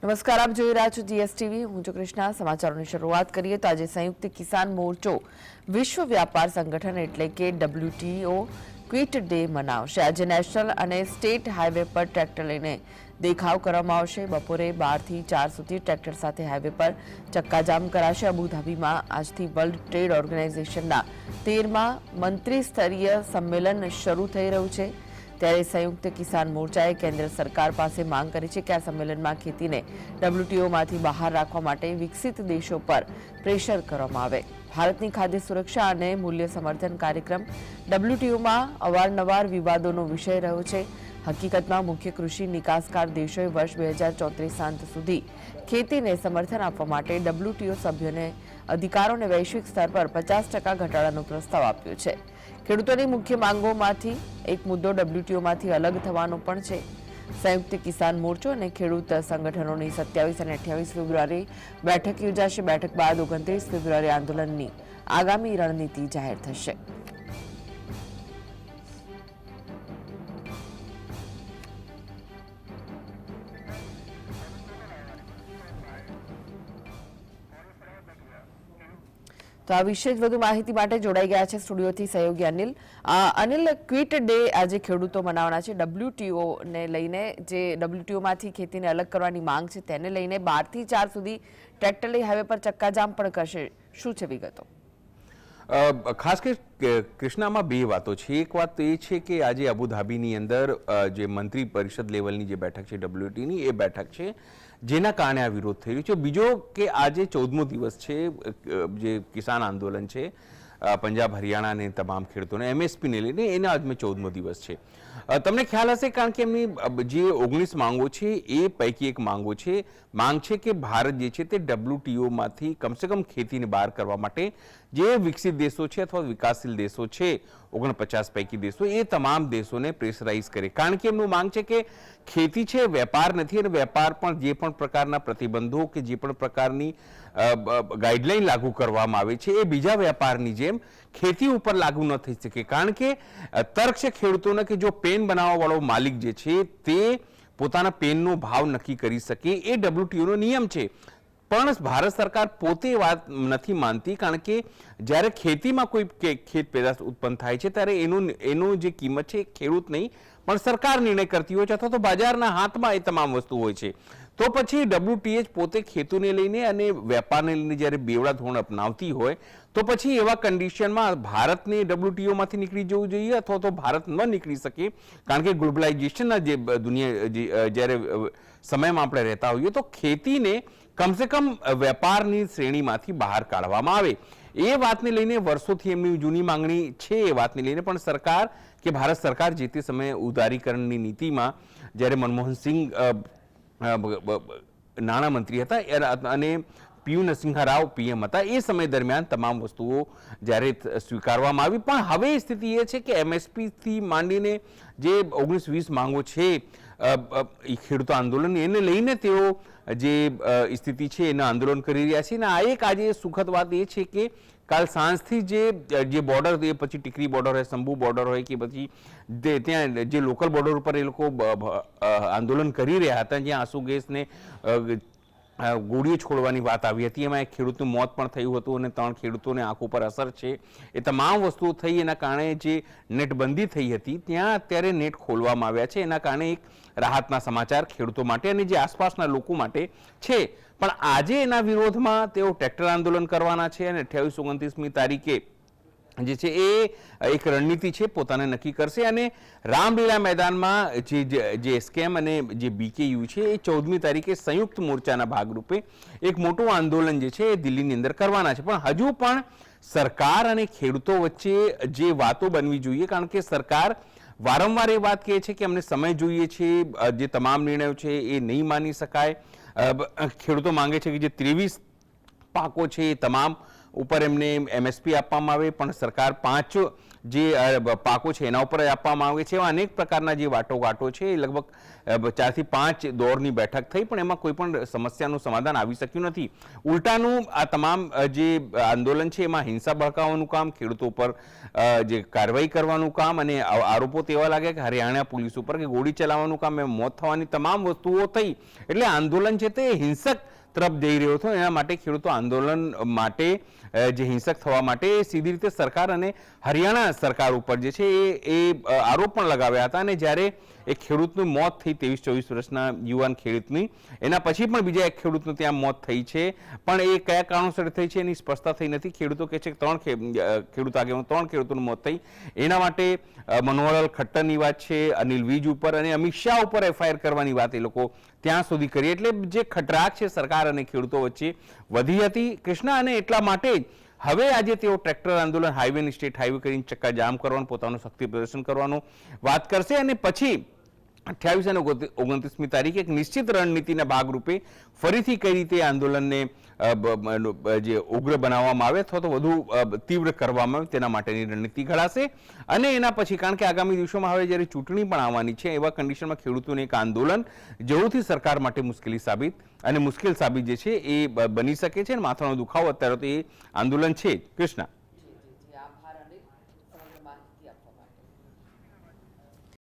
નમસ્કાર, આપ જોઈ રહ્યા છો જીએસટીવી. હું છું કૃષ્ણા. સમાચારોની શરૂઆત કરીએ તો આજે સંયુક્ત કિસાન મોરચો વિશ્વ વ્યાપાર સંગઠન એટલે કે WTO ક્વિટ ડે મનાવશે. આજે નેશનલ અને સ્ટેટ હાઈવે પર ટ્રેક્ટર લઈને દેખાવ કરવામાં આવશે. બપોરે 12 થી 4 સુધી ટ્રેક્ટર સાથે હાઈવે પર ચક્કાજામ કરાશે. અબુધાબીમાં આજથી વર્લ્ડ ટ્રેડ ઓર્ગેનાઇઝેશનના 13મા મંત્રી સ્તરીય સંમેલન શરૂ થઈ રહ્યું છે. ત્યારે સંયુક્ત કિસાન મોરચાએ કેન્દ્ર સરકાર પાસે માંગ કરી છે કે આ સંમેલનમાં ખેતીને WTOમાંથી બહાર રાખવા માટે વિકસિત દેશો પર પ્રેશર કરવામાં આવે. ભારતની ખાદ્ય સુરક્ષા અને મૂલ્ય સમર્થન કાર્યક્રમ WTOમાં અવારનવાર વિવાદોનો વિષય રહ્યો છે. હકીકતમાં મુખ્ય કૃષિ નિકાસકાર દેશોએ વર્ષ 2034 અંત સુધી ખેતીને સમર્થન આપવા માટે WTO સભ્યોને અધિકારોને વૈશ્વિક સ્તર પર 50% ઘટાડાનો પ્રસ્તાવ આપ્યો છે. ખેડૂતોની મુખ્ય માંગોમાંથી એક મુદ્દો WTOમાંથી અલગ થવાનો પણ છે. સંયુક્ત કિસાન મોરચો અને ખેડૂત સંગઠનોની 27 અને 28 ફેબ્રુઆરી બેઠક યોજાશે. બેઠક બાદ 29 ફેબ્રુઆરી આંદોલનની આગામી રણનીતિ જાહેર થશે. તો આ વિશે જ વધુ માહિતી માટે જોડાઈ ગયા છે સ્ટુડિયોથી સહયોગી અનિલ. અનિલ, ક્વિટ ડે આજે ખેડૂતો મનાવવાના છે. WTO ને લઈને જે WTOમાંથી ખેતીને અલગ કરવાની માંગ છે તેને લઈને 12 થી 4 સુધી ટ્રેક્ટર લઈ હાઈવે પર ચક્કાજામ પણ કરશે. શું છે વિગતો? ખાસ કરી કૃષ્ણામાં બે વાતો છે. એક વાત તો એ છે કે આજે અબુધાબીની અંદર જે મંત્રી પરિષદ લેવલની જે બેઠક છે WTOની એ બેઠક છે જેના કારણે આ વિરોધ થઈ રહ્યો છે. બીજો કે આજે 14મો દિવસ છે જે કિસાન આંદોલન છે પંજાબ હરિયાણા અને તમામ ખેડૂતોને MSPને લઈને એના આજમે 14મો દિવસ છે. તમને ખ્યાલ હશે કારણ કે એમની જે 19 માંગો છે એ પૈકી એક માંગ છે કે ભારત જે છે તે WTOમાંથી કમસે કમ ખેતીને બહાર કરવા માટે જે વિકસિત દેશો છે અથવા વિકાસશીલ દેશો છે 49 પૈકી દેશો એ તમામ દેશોને પ્રેશરાઇઝ કરે. કારણ કે એમનું માંગ છે કે ખેતી છે વેપાર નથી અને વેપાર પણ જે પણ પ્રકારના પ્રતિબંધો કે જે પણ પ્રકારની ગાઈડલાઈન લાગુ કરવામાં આવે છે એ બીજા વેપારની જેમ ખેતી ઉપર લાગુ ન થઈ શકે. કારણ કે તર્ક છે ખેડૂતોને કે જો પેન બનાવવા વાળો માલિક જે છે તે પોતાના પેનનો ભાવ નક્કી કરી શકે એ WTOનો નિયમ છે. પણ ભારત સરકાર પોતે વાત નથી માનતી કારણ કે જ્યારે ખેતીમાં કોઈ ખેત પેદાશ ઉત્પન્ન થાય છે ત્યારે એનો જે કિંમત છે ખેડૂત નહીં પણ સરકાર નિર્ણય કરતી હોય છે અથવા તો બજારના હાથમાં એ તમામ વસ્તુ હોય છે. તો પછી WTO પોતે ખેતૂને લઈને અને વેપારને લઈને જ્યારે બેવડા ધોરણ અપનાવતી હોય તો પછી એવા કન્ડિશનમાં ભારતને WTOમાંથી નીકળી જવું જોઈએ અથવા તો ભારત ન નીકળી શકે. કારણ કે ગ્લોબલાઇઝેશનના જે દુનિયા જ્યારે સમયમાં આપણે રહેતા હોઈએ તો ખેતીને કમસે કમ વેપારની શ્રેણીમાંથી બહાર કાઢવામાં આવે એ વાતને લઈને વર્ષોથી એમની જૂની માંગણી છે. એ વાતને લઈને પણ સરકાર કે ભારત સરકાર જે તે સમયે ઉદારીકરણની નીતિમાં જ્યારે મનમોહનસિંહ નાણામંત્રી હતા અને PV નરસિંહ રાવ PM હતા એ સમય દરમિયાન તમામ વસ્તુઓ જ્યારે સ્વીકારવામાં આવી. પણ હવે સ્થિતિ એ છે કે MSPથી માંડીને જે 19-20 માંગો છે ખેડૂતો આંદોલન એને લઈને તેઓ જે સ્થિતિ છે એના આંદોલન કરી રહ્યા છે. અને આ એક આજે સુખદ વાત એ છે કે કાલ સાંજથી જે બોર્ડર એ પછી ટીકરી બોર્ડર હોય શંભુ બોર્ડર હોય કે પછી ત્યાં જે લોકલ બોર્ડર ઉપર એ લોકો આંદોલન કરી રહ્યા હતા જ્યાં આંસુ ગેસને ગોળીઓ છોડવાની વાત આવી હતી. એમાં એક ખેડૂતનું મોત પણ થયું હતું અને 3 ખેડૂતોને આંખો પર અસર છે. એ તમામ વસ્તુઓ થઈ એના કારણે જે નેટબંધી થઈ હતી ત્યાં અત્યારે નેટ ખોલવામાં આવ્યા છે. એના કારણે એક રાહતના સમાચાર ખેડૂતો માટે અને જે આસપાસના લોકો માટે છે. પણ આજે એના વિરોધમાં તેઓ ટ્રેક્ટર આંદોલન કરવાના છે અને 28-29મી તારીખે જે છે એ એક રણનીતિ છે પોતાને નક્કી કરશે. અને રામલીલા મેદાનમાં જે સ્કેમ અને જે BKU છે એ 14મી તારીખે સંયુક્ત મોરચાના ભાગરૂપે એક મોટું આંદોલન જે છે એ દિલ્હીની અંદર કરવાના છે. પણ હજુ પણ સરકાર અને ખેડૂતો વચ્ચે જે વાતો બનવી જોઈએ કારણ કે સરકાર વારંવાર એ વાત કહે છે કે અમને સમય જોઈએ છે જે તમામ નિર્ણયો છે એ નહીં માની શકાય. ખેડૂતો માંગે છે કે જે 23 પાકો છે એ તમામ ઉપર એમને MSP આપવામાં આવે પણ સરકાર 5 જે પાકો છે એના ઉપર આપવામાં આવે છે. એવા અનેક પ્રકારના જે વાટાઘાટો છે એ લગભગ 4 થી 5 દોરની બેઠક થઈ, પણ એમાં કોઈ પણ સમસ્યાનું સમાધાન આવી શક્યું નથી. ઉલટાનું આ તમામ જે આંદોલન છે એમાં હિંસા ભડકાવવાનું કામ, ખેડૂતો ઉપર જે કાર્યવાહી કરવાનું કામ અને આરોપો તેવા લાગ્યા કે હરિયાણા પોલીસ ઉપર કે ગોળી ચલાવવાનું કામ, એમાં મોત થવાની તમામ વસ્તુઓ થઈ. એટલે આંદોલન છે તે હિંસક તરફ જઈ રહ્યો હતો. એના માટે ખેડૂતો આંદોલન માટે જે હિંસક થવા માટે સીધી રીતે સરકાર અને હરિયાણા સરકાર ઉપર જે છે એ આરોપ પણ લગાવ્યા હતા. અને જ્યારે એક ખેડૂતનું મોત થઈ 23-24 વર્ષના યુવાન ખેડૂતની, એના પછી પણ બીજા એક ખેડૂતનું ત્યાં મોત થઈ છે, પણ એ કયા કારણોસર થઈ છે એની સ્પષ્ટતા થઈ નથી. ખેડૂતો કહે છે કે 3 ખેડૂતોનું મોત થઈ. એના માટે મનોહરલાલ ખટ્ટરની વાત છે, અનિલ વિજ ઉપર અને અમિત શાહ ઉપર એફઆઈઆર કરવાની વાત એ લોકો ત્યાં સુધી કરી. એટલે જે ખટરાગ છે સરકાર અને ખેડૂતો વચ્ચે વધી હતી કૃષ્ણા, અને એટલા માટે જ હવે આજે તેઓ ટ્રેક્ટર આંદોલન, હાઈવે અને સ્ટેટ હાઈવે કરીને ચક્કા જામ કરવાનું, પોતાનું શક્તિ પ્રદર્શન કરવાનું વાત કરશે. અને પછી 28 અને 29મી તારીખે એક નિશ્ચિત રણનીતિના ભાગરૂપે ફરીથી કઈ રીતે આંદોલનને જે ઉગ્ર બનાવવામાં આવે અથવા તો વધુ તીવ્ર કરવામાં આવે તેના માટેની રણનીતિ ઘડાશે. અને એના પછી, કારણ કે આગામી દિવસોમાં હવે જ્યારે ચૂંટણી પણ આવવાની છે, એવા કન્ડિશનમાં ખેડૂતોને એક આંદોલન જરૂરથી સરકાર માટે મુશ્કેલ સાબિત જે છે એ બની શકે છે. અને માથાનો દુખાવો અત્યારે તો એ આંદોલન છે. કૃષ્ણા. આભાર અનિલ સમગ્ર માહિતી આપવા માટે.